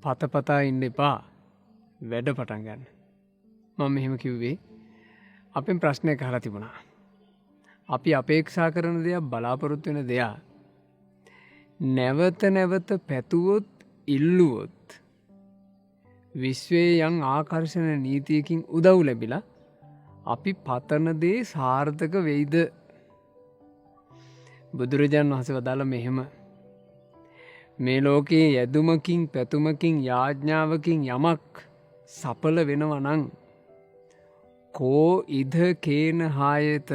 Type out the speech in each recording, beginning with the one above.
පතපතා ඉන්න එපා වැඩ පටන් ගන්න. මම මෙහෙම කිව්වේ අපෙන් ප්‍රශ්නයක් අහලා තිබුණා. අපි අපේක්ෂා කරන දෙයක් බලාපොරොත්තු වෙන දෙයක් නැවත නැවත පැතුවොත් ඉල්ලුවොත් විශ්වයේ යම් ආකර්ෂණ නීතියකින් උදව් ලැබිලා අපි පතන දේ සාර්ථක වෙයිද? බුදුරජාණන් වහන්සේ වදාළ මෙහෙම මේ ලෝකයේ යැදුමකින් පැතුමකින් යාඥාවකින් යමක් සඵල වෙනවා නම් කෝ ඉද කේන හායත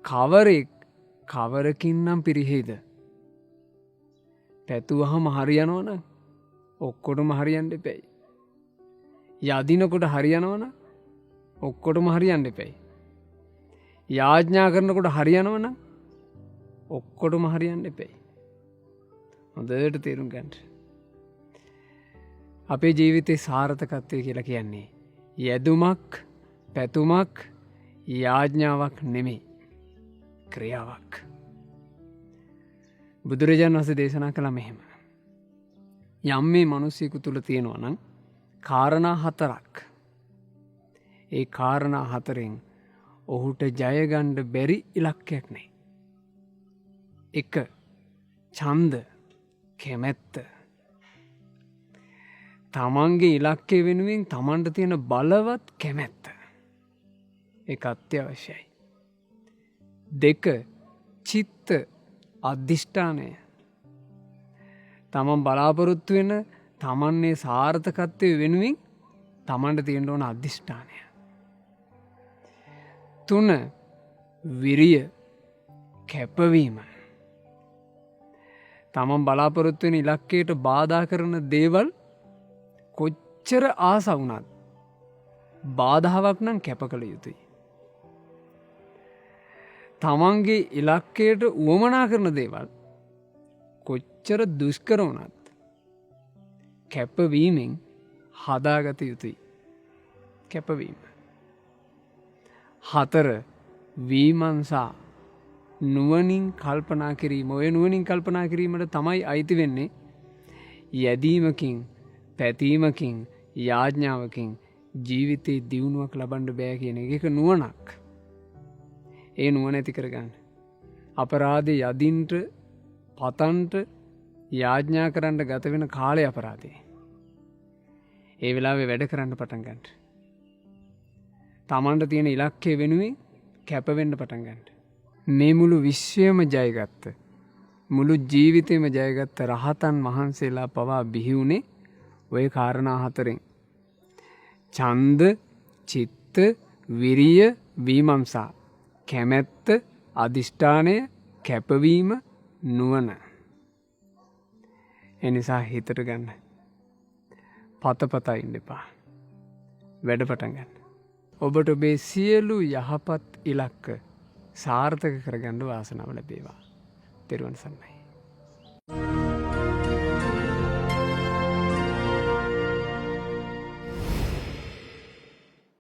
කවරෙක් කවරකින් නම් පිරිහෙයිද? පැතුවහම හරියනවනම් ඔක්කොටම හරියන්න එපැයි. යදිනකොට හරියනවනම් ඔක්කොටම හරියන්න එපැයි. යාඥා කරනකොට හරියනවනම් ඔක්කොටම හරියන්න එපැයි. හොඳට තේරුම් ගන්න. අපේ ජීවිතේ සාර්ථකත්වය කියලා කියන්නේ යැදුමක් පැතුමක් යාඥාවක් නෙමෙයි, ක්‍රියාවක්. බුදුරජාණන් වහන්සේ දේශනා කළා මෙහෙම. යම් මේ මිනිස්සෙකු තුල තියෙනවා නම් කාරණා 4ක්. ඒ කාරණා 4න් ඔහුට ජය ගන්න බැරි ඉලක්කයක් නැහැ. 1. ඡන්ද, කැමැත්ත. තමන්ගේ ඉලක්කය වෙනුවෙන් තමන්ට තියෙන බලවත් කැමැත්ත. ඒක අත්‍යවශ්‍යයි. 2. චිත්ත, අධිෂ්ඨානය. තමන් බලාපොරොත්තු වෙන තමන්නේ සාර්ථකත්වය වෙනුවෙන් තමන්ට තියෙන්න ඕන අධිෂ්ඨානය. 3. විරිය, කැපවීම. තමන් බලාපොරොත්තු වෙන ඉලක්කයට බාධා කරන දේවල් කොච්චර ආස වුණත් බාධාවක් නම් කැප කළ යුතුයි. තමන්ගේ ඉලක්කයට උවමනා කරන දේවල් කොච්චර දුෂ්කර වුණත් කැපවීමෙන් හදාගත යුතුයි. කැපවීම. 4. විමර්ශා, නුවණින් කල්පනා කිරීම. ඔය නුවණින් කල්පනා කිරීමට තමයි අයිති වෙන්නේ යැදීමකින් පැතීමකින් යාඥාවකින් ජීවිතේ දියුණුවක් ලබන්න බෑ කියන එක නුවණක්. ඒ නුවණ ඇති කරගන්න. අපරාධේ යදින්ට පතන්ට යාඥා කරන්න ගත වෙන කාලය අපරාධේ. ඒ වෙලාවේ වැඩ කරන්න පටන් ගන්න. තමන්ට තියෙන ඉලක්කය වෙනුවෙන් කැප වෙන්න පටන් ගන්න. මේ මුළු විශ්වයම ජයගත්ත, මුළු ජීවිතේම ජයගත්ත රහතන් වහන්සේලා පවා බිහි වුණේ ඔය කාරණා 4න්. ඡන්ද, චිත්ත, විරිය, විමර්ශා, කැමැත්ත, අධිෂ්ඨානය, කැපවීම, නුවණ. එනිසා හිතට ගන්න. පතපතා ඉන්න එපා. වැඩ පටන් ගන්න. ඔබට ඔබේ සියලු යහපත් ඉලක්ක සාර්ථක කරගන්න වාසනාව ලැබේවා. තෙරුවන් සරණයි.